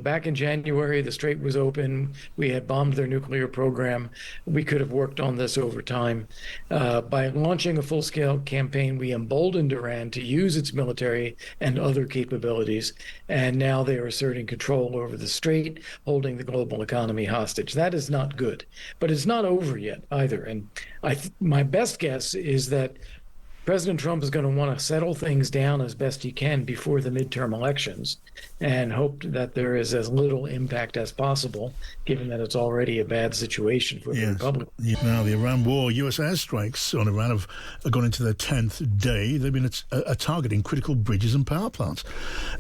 back in January, the Strait was open. We had bombed their nuclear program. We could have worked on this over time. By launching a full-scale campaign, we emboldened Iran to use its military and other capabilities. And now they are asserting control over the Strait, holding the global economy hostage. That is not good. But it's not over yet either. And my best guess is that President Trump is going to want to settle things down as best he can before the midterm elections and hope that there is as little impact as possible, given that it's already a bad situation for the Republicans. Yeah. Now, the Iran war, US airstrikes on Iran have gone into their 10th day. They've been targeting critical bridges and power plants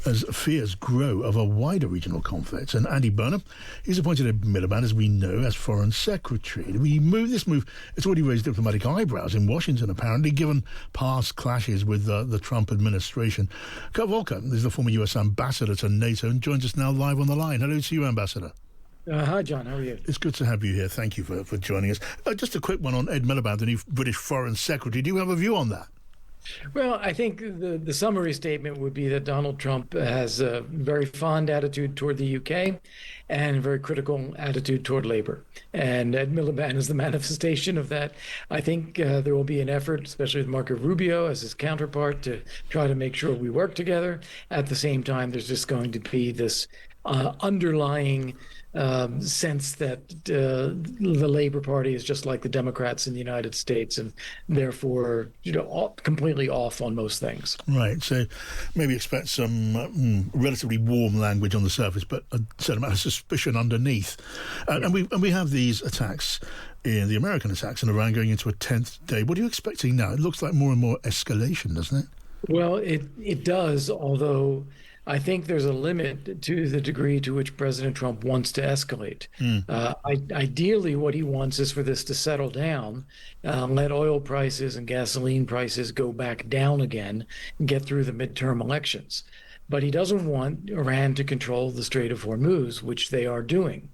as fears grow of a wider regional conflict. And Andy Burnham, he's appointed Ed Miliband, as we know, as Foreign Secretary. This move, it's already raised diplomatic eyebrows in Washington, apparently, given past clashes with the Trump administration. Kurt Volker is the former US ambassador to NATO and joins us now live on the line. Hello to you, Ambassador. Hi, John. How are you? It's good to have you here. Thank you for joining us. Just a quick one on Ed Miliband, the new British Foreign Secretary. Do you have a view on that? Well, I think the summary statement would be that Donald Trump has a very fond attitude toward the UK and a very critical attitude toward Labour. And Ed Miliband is the manifestation of that. I think there will be an effort, especially with Marco Rubio as his counterpart, to try to make sure we work together. At the same time, there's just going to be this underlying sense that the Labour Party is just like the Democrats in the United States, and therefore, completely off on most things. Right. So maybe expect some relatively warm language on the surface, but a certain amount of suspicion underneath. And we have these attacks, the American attacks in Iran, going into a 10th day. What are you expecting now? It looks like more and more escalation, doesn't it? Well, it does, although I think there's a limit to the degree to which President Trump wants to escalate. Ideally, what he wants is for this to settle down, let oil prices and gasoline prices go back down again, and get through the midterm elections. But he doesn't want Iran to control the Strait of Hormuz, which they are doing.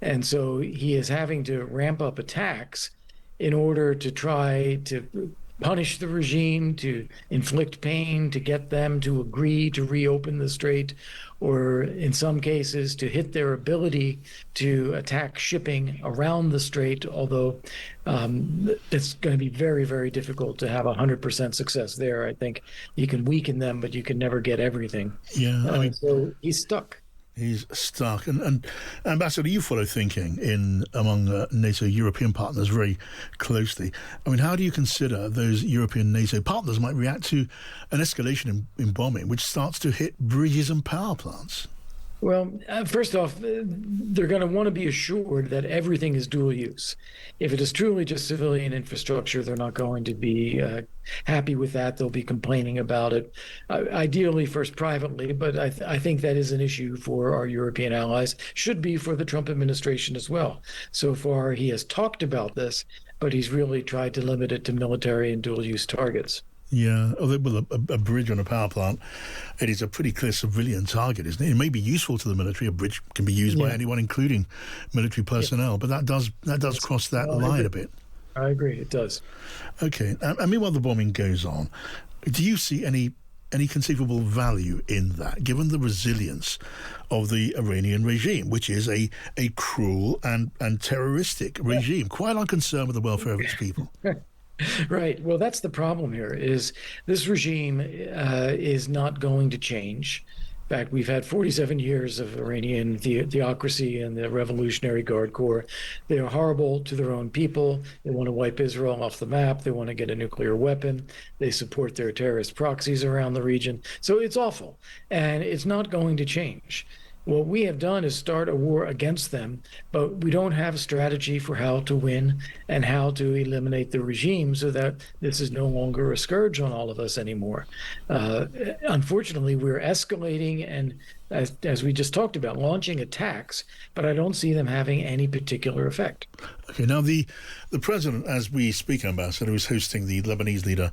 And so he is having to ramp up attacks in order to try to punish the regime, to inflict pain, to get them to agree to reopen the strait, or in some cases to hit their ability to attack shipping around the strait, although it's going to be very, very difficult to have 100% success there. I think you can weaken them, but you can never get everything. Yeah, so he's stuck. He's stuck. And Ambassador, you follow thinking among NATO European partners very closely. I mean, how do you consider those European NATO partners might react to an escalation in bombing, which starts to hit bridges and power plants? Well, first off, they're going to want to be assured that everything is dual use. If it is truly just civilian infrastructure, they're not going to be happy with that. They'll be complaining about it, ideally first privately, but I think that is an issue for our European allies, should be for the Trump administration as well. So far, he has talked about this, but he's really tried to limit it to military and dual use targets. Yeah, well, a bridge on a power plant, it is a pretty clear civilian target, isn't it? It may be useful to the military. A bridge can be used by anyone, including military personnel, but that does cross that line a bit. I agree, it does. Okay, and meanwhile the bombing goes on, do you see any conceivable value in that, given the resilience of the Iranian regime, which is a cruel and terroristic regime, quite unconcerned with the welfare of its people? Right. Well, that's the problem here, is this regime is not going to change. In fact, we've had 47 years of Iranian theocracy and the Revolutionary Guard Corps. They are horrible to their own people. They want to wipe Israel off the map. They want to get a nuclear weapon. They support their terrorist proxies around the region. So it's awful, and it's not going to change. What we have done is start a war against them, but we don't have a strategy for how to win and how to eliminate the regime so that this is no longer a scourge on all of us anymore. Unfortunately, we're escalating and, as we just talked about, launching attacks, but I don't see them having any particular effect. Okay, now the president, as we speak, Ambassador, is hosting the Lebanese leader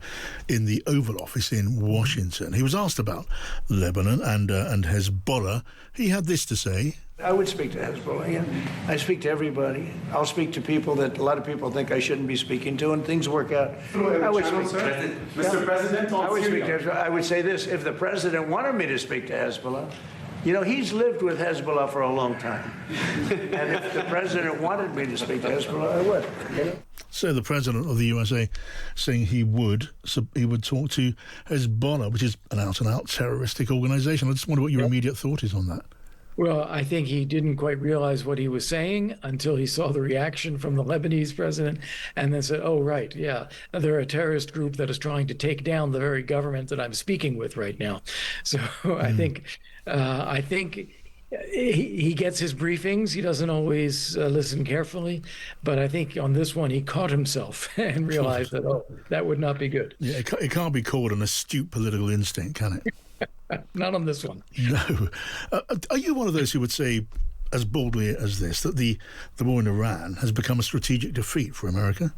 in the Oval Office in Washington. He was asked about Lebanon and Hezbollah. He had this to say. I would speak to Hezbollah, yeah. I speak to everybody. I'll speak to people that a lot of people think I shouldn't be speaking to, and things work out. I would speak to Mr. President, I would say this: if the president wanted me to speak to Hezbollah, You know, he's lived with Hezbollah for a long time. And if the president wanted me to speak to Hezbollah, I would. You know? So the president of the USA saying he would talk to Hezbollah, which is an out-and-out terroristic organization. I just wonder what your immediate thought is on that. Well, I think he didn't quite realize what he was saying until he saw the reaction from the Lebanese president and then said, oh, right, yeah, they're a terrorist group that is trying to take down the very government that I'm speaking with right now. So I think he gets his briefings. He doesn't always listen carefully, but I think on this one he caught himself and realized that, oh, that would not be good. Yeah, it can't be called an astute political instinct, can it? Not on this one. No. Are you one of those who would say, as boldly as this, that the war in Iran has become a strategic defeat for America?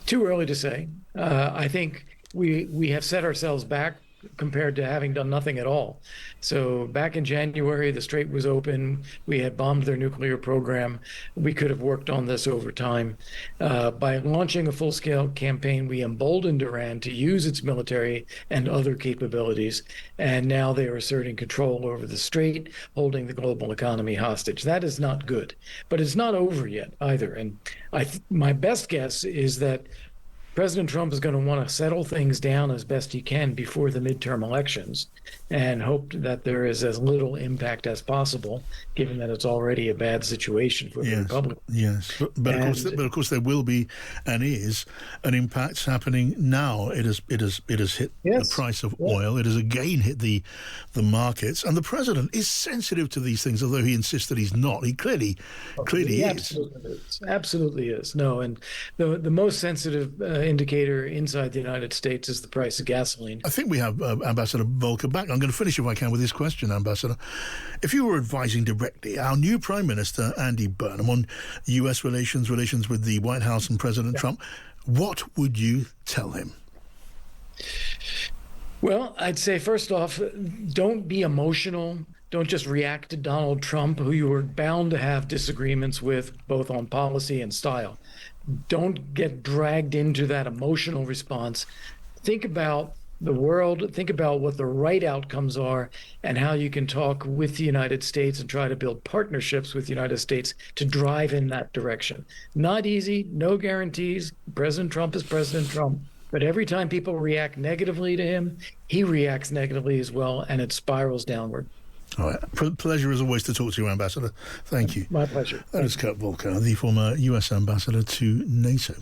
Too early to say. I think we have set ourselves back compared to having done nothing at all. So back in January, the Strait was open. We had bombed their nuclear program. We could have worked on this over time. By launching a full-scale campaign, we emboldened Iran to use its military and other capabilities. And now they are asserting control over the Strait, holding the global economy hostage. That is not good. But it's not over yet either. And my best guess is that President Trump is going to want to settle things down as best he can before the midterm elections and hope that there is as little impact as possible, given that it's already a bad situation for the Republicans. Yes, but of course there will be and is an impact happening now. It has hit the price of oil. It has again hit the markets, and the president is sensitive to these things, although he insists that he's not. He clearly is. Absolutely is. No, and the most sensitive indicator inside the United States is the price of gasoline. I think we have Ambassador Volker back. I'm going to finish, if I can, with this question, Ambassador. If you were advising directly our new Prime Minister, Andy Burnham, on U.S. relations with the White House and President Trump, what would you tell him? Well, I'd say, first off, don't be emotional. Don't just react to Donald Trump, who you are bound to have disagreements with, both on policy and style. Don't get dragged into that emotional response. Think about the world, think about what the right outcomes are and how you can talk with the United States and try to build partnerships with the United States to drive in that direction. Not easy, no guarantees. President Trump is President Trump. But every time people react negatively to him, he reacts negatively as well, and it spirals downward. All right. Pleasure as always to talk to you, Ambassador. Thank you. My pleasure. That is Kurt Volker, the former US Ambassador to NATO.